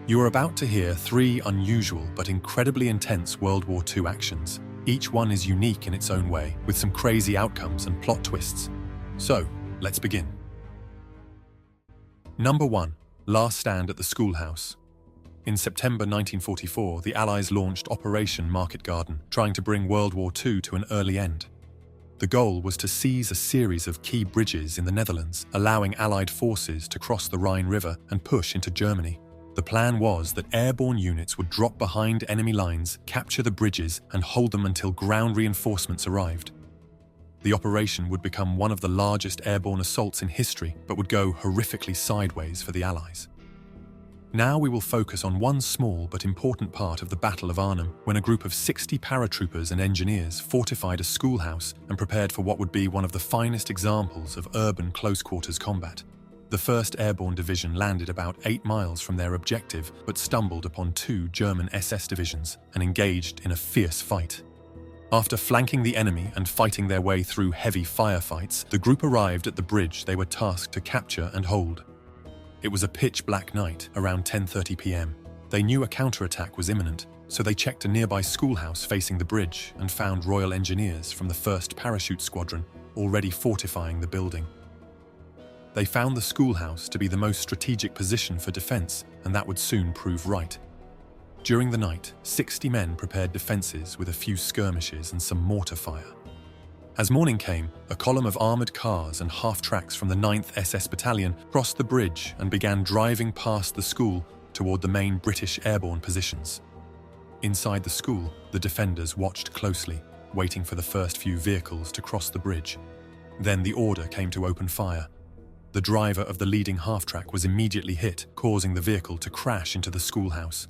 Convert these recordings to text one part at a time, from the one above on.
You are about to hear three unusual but incredibly intense World War II actions. Each one is unique in its own way, with some crazy outcomes and plot twists. So, let's begin. Number 1. Last Stand at the Schoolhouse. In September 1944, the Allies launched Operation Market Garden, trying to bring World War II to an early end. The goal was to seize a series of key bridges in the Netherlands, allowing Allied forces to cross the Rhine River and push into Germany. The plan was that airborne units would drop behind enemy lines, capture the bridges, and hold them until ground reinforcements arrived. The operation would become one of the largest airborne assaults in history, but would go horrifically sideways for the Allies. Now we will focus on one small but important part of the Battle of Arnhem, when a group of 60 paratroopers and engineers fortified a schoolhouse and prepared for what would be one of the finest examples of urban close-quarters combat. The 1st Airborne Division landed about 8 miles from their objective, but stumbled upon 2 German SS divisions and engaged in a fierce fight. After flanking the enemy and fighting their way through heavy firefights, the group arrived at the bridge they were tasked to capture and hold. It was a pitch-black night, around 10:30 p.m. They knew a counterattack was imminent, so they checked a nearby schoolhouse facing the bridge and found Royal Engineers from the 1st Parachute Squadron already fortifying the building. They found the schoolhouse to be the most strategic position for defense, and that would soon prove right. During the night, 60 men prepared defenses with a few skirmishes and some mortar fire. As morning came, a column of armored cars and half-tracks from the 9th SS Battalion crossed the bridge and began driving past the school toward the main British airborne positions. Inside the school, the defenders watched closely, waiting for the first few vehicles to cross the bridge. Then the order came to open fire. The driver of the leading half-track was immediately hit, causing the vehicle to crash into the schoolhouse.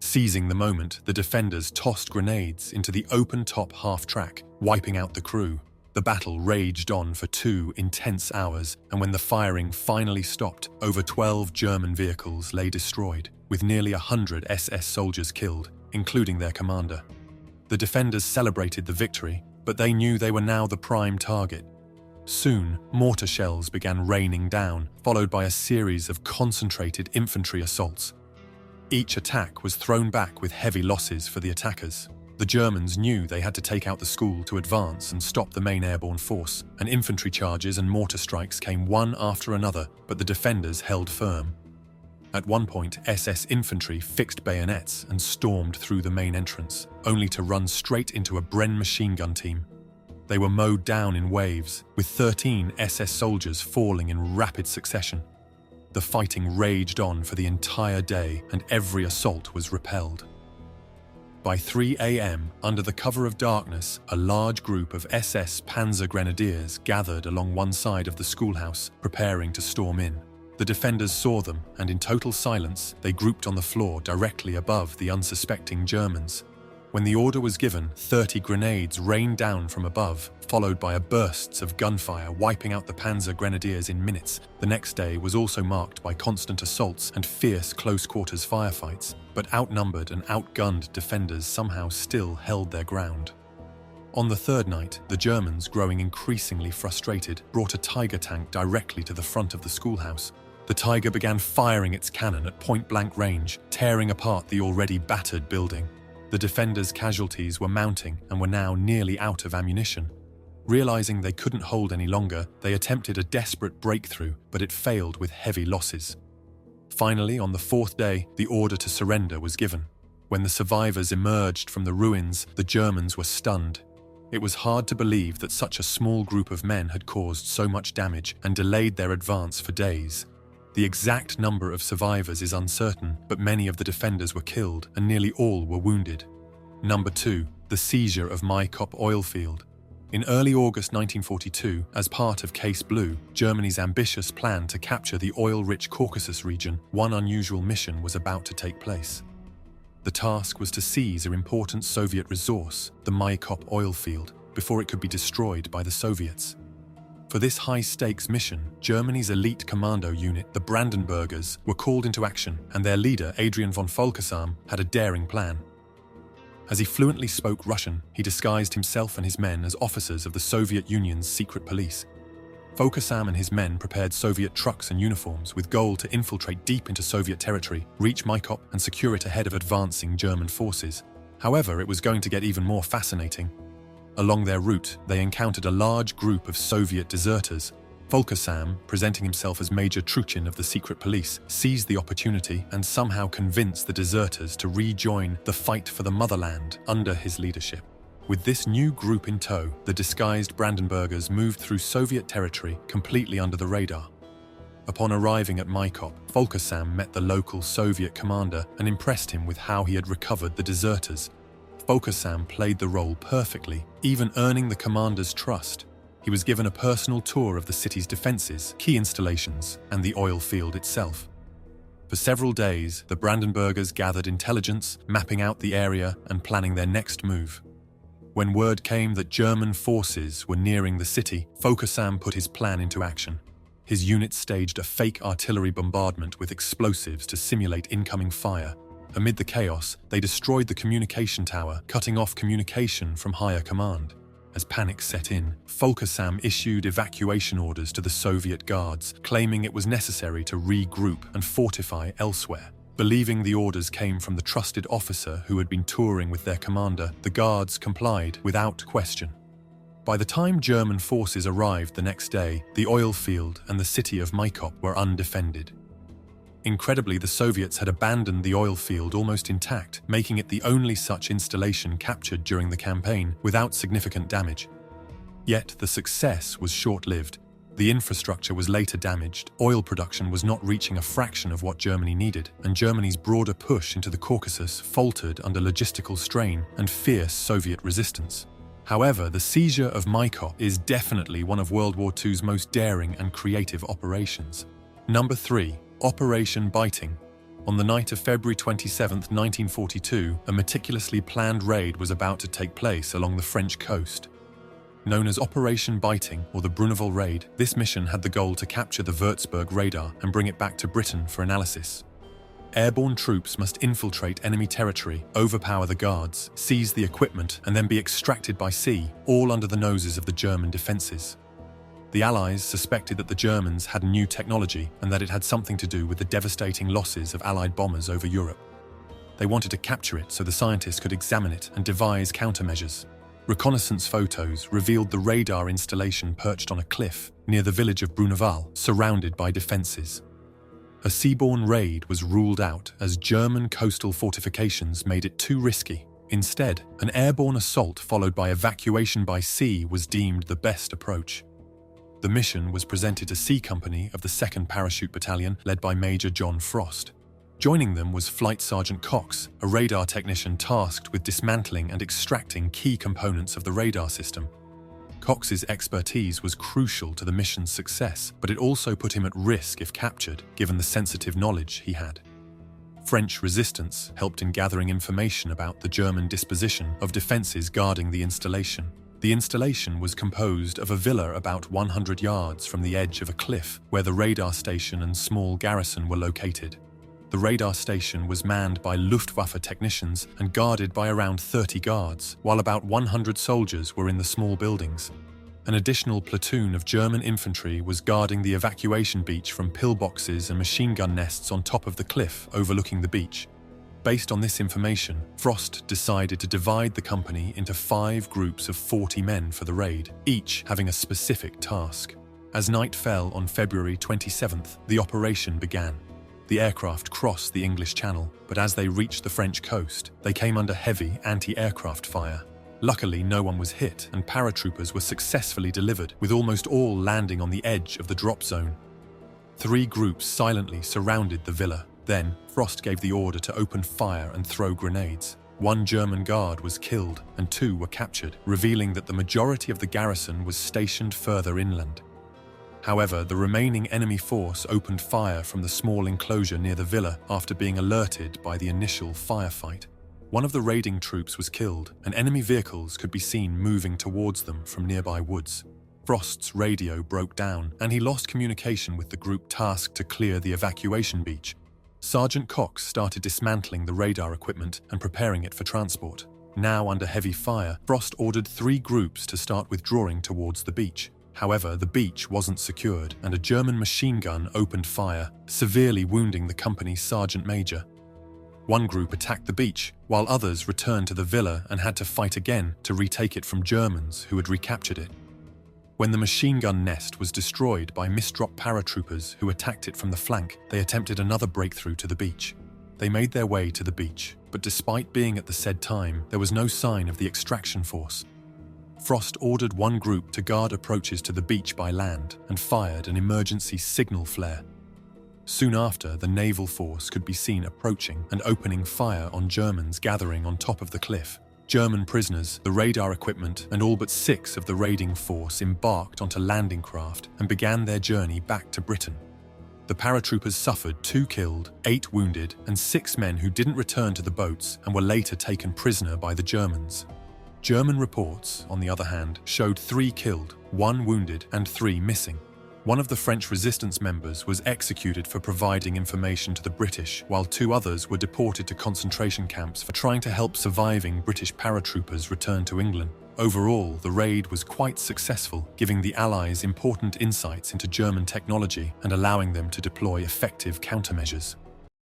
Seizing the moment, the defenders tossed grenades into the open-top half-track, wiping out the crew. The battle raged on for 2 intense hours, and when the firing finally stopped, over 12 German vehicles lay destroyed, with nearly 100 SS soldiers killed, including their commander. The defenders celebrated the victory, but they knew they were now the prime target. Soon, mortar shells began raining down, followed by a series of concentrated infantry assaults. Each attack was thrown back with heavy losses for the attackers. The Germans knew they had to take out the school to advance and stop the main airborne force, and infantry charges and mortar strikes came one after another, but the defenders held firm. At one point, SS infantry fixed bayonets and stormed through the main entrance, only to run straight into a Bren machine gun team. They were mowed down in waves, with 13 SS soldiers falling in rapid succession. The fighting raged on for the entire day, and every assault was repelled. By 3 a.m., under the cover of darkness, a large group of SS Panzer Grenadiers gathered along one side of the schoolhouse, preparing to storm in. The defenders saw them, and in total silence, they grouped on the floor directly above the unsuspecting Germans. When the order was given, 30 grenades rained down from above, followed by bursts of gunfire wiping out the Panzer Grenadiers in minutes. The next day was also marked by constant assaults and fierce close-quarters firefights, but outnumbered and outgunned defenders somehow still held their ground. On the 3rd night, the Germans, growing increasingly frustrated, brought a Tiger tank directly to the front of the schoolhouse. The Tiger began firing its cannon at point-blank range, tearing apart the already battered building. The defenders' casualties were mounting and were now nearly out of ammunition. Realizing they couldn't hold any longer, they attempted a desperate breakthrough, but it failed with heavy losses. Finally, on the 4th day, the order to surrender was given. When the survivors emerged from the ruins, the Germans were stunned. It was hard to believe that such a small group of men had caused so much damage and delayed their advance for days. The exact number of survivors is uncertain, but many of the defenders were killed and nearly all were wounded. Number 2. The Seizure of Maikop oilfield. In early August 1942, as part of Case Blue, Germany's ambitious plan to capture the oil-rich Caucasus region, one unusual mission was about to take place. The task was to seize an important Soviet resource, the Maikop oilfield, before it could be destroyed by the Soviets. For this high-stakes mission, Germany's elite commando unit, the Brandenburgers, were called into action, and their leader, Adrian von Volkersam, had a daring plan. As he fluently spoke Russian, he disguised himself and his men as officers of the Soviet Union's secret police. Focusam and his men prepared Soviet trucks and uniforms with goal to infiltrate deep into Soviet territory, reach Maikop, and secure it ahead of advancing German forces. However, it was going to get even more fascinating. Along their route, they encountered a large group of Soviet deserters. Focusam, presenting himself as Major Truchin of the secret police, seized the opportunity and somehow convinced the deserters to rejoin the fight for the motherland under his leadership. With this new group in tow, the disguised Brandenburgers moved through Soviet territory completely under the radar. Upon arriving at Maikop, Focusam met the local Soviet commander and impressed him with how he had recovered the deserters. Focusam played the role perfectly, even earning the commander's trust. He was given a personal tour of the city's defenses, key installations, and the oil field itself. For several days, the Brandenburgers gathered intelligence, mapping out the area and planning their next move. When word came that German forces were nearing the city, Focusam put his plan into action. His units staged a fake artillery bombardment with explosives to simulate incoming fire. Amid the chaos, they destroyed the communication tower, cutting off communication from higher command. As panic set in, Focusam issued evacuation orders to the Soviet guards, claiming it was necessary to regroup and fortify elsewhere. Believing the orders came from the trusted officer who had been touring with their commander, the guards complied without question. By the time German forces arrived the next day, the oil field and the city of Maikop were undefended. Incredibly, the Soviets had abandoned the oil field almost intact, making it the only such installation captured during the campaign without significant damage. Yet the success was short-lived. The infrastructure was later damaged, oil production was not reaching a fraction of what Germany needed, and Germany's broader push into the Caucasus faltered under logistical strain and fierce Soviet resistance. However, the Seizure of Maikop is definitely one of World War II's most daring and creative operations. Number 3. Operation Biting. On the night of February 27, 1942, a meticulously planned raid was about to take place along the French coast. Known as Operation Biting, or the Bruneval Raid, this mission had the goal to capture the Würzburg radar and bring it back to Britain for analysis. Airborne troops must infiltrate enemy territory, overpower the guards, seize the equipment, and then be extracted by sea, all under the noses of the German defences. The Allies suspected that the Germans had new technology and that it had something to do with the devastating losses of Allied bombers over Europe. They wanted to capture it so the scientists could examine it and devise countermeasures. Reconnaissance photos revealed the radar installation perched on a cliff near the village of Bruneval, surrounded by defences. A seaborne raid was ruled out as German coastal fortifications made it too risky. Instead, an airborne assault followed by evacuation by sea was deemed the best approach. The mission was presented to C Company of the 2nd Parachute Battalion, led by Major John Frost. Joining them was Flight Sergeant Cox, a radar technician tasked with dismantling and extracting key components of the radar system. Cox's expertise was crucial to the mission's success, but it also put him at risk if captured, given the sensitive knowledge he had. French resistance helped in gathering information about the German disposition of defences guarding the installation. The installation was composed of a villa about 100 yards from the edge of a cliff where the radar station and small garrison were located. The radar station was manned by Luftwaffe technicians and guarded by around 30 guards, while about 100 soldiers were in the small buildings. An additional platoon of German infantry was guarding the evacuation beach from pillboxes and machine gun nests on top of the cliff overlooking the beach. Based on this information, Frost decided to divide the company into 5 groups of 40 men for the raid, each having a specific task. As night fell on February 27th, the operation began. The aircraft crossed the English Channel, but as they reached the French coast, they came under heavy anti-aircraft fire. Luckily, no one was hit, and paratroopers were successfully delivered, with almost all landing on the edge of the drop zone. 3 groups silently surrounded the villa. Then, Frost gave the order to open fire and throw grenades. 1 German guard was killed, and 2 were captured, revealing that the majority of the garrison was stationed further inland. However, the remaining enemy force opened fire from the small enclosure near the villa after being alerted by the initial firefight. One of the raiding troops was killed, and enemy vehicles could be seen moving towards them from nearby woods. Frost's radio broke down, and he lost communication with the group tasked to clear the evacuation beach. Sergeant Cox started dismantling the radar equipment and preparing it for transport. Now under heavy fire, Frost ordered 3 groups to start withdrawing towards the beach. However, the beach wasn't secured, and a German machine gun opened fire, severely wounding the company's sergeant major. One group attacked the beach, while others returned to the villa and had to fight again to retake it from Germans who had recaptured it. When the machine gun nest was destroyed by misdrop paratroopers who attacked it from the flank, they attempted another breakthrough to the beach. They made their way to the beach, but despite being at the said time, there was no sign of the extraction force. Frost ordered one group to guard approaches to the beach by land and fired an emergency signal flare. Soon after, the naval force could be seen approaching and opening fire on Germans gathering on top of the cliff. German prisoners, the radar equipment, and all but 6 of the raiding force embarked onto landing craft and began their journey back to Britain. The paratroopers suffered 2 killed, 8 wounded, and 6 men who didn't return to the boats and were later taken prisoner by the Germans. German reports, on the other hand, showed 3 killed, 1 wounded, and 3 missing. One of the French resistance members was executed for providing information to the British, while 2 others were deported to concentration camps for trying to help surviving British paratroopers return to England. Overall, the raid was quite successful, giving the Allies important insights into German technology and allowing them to deploy effective countermeasures.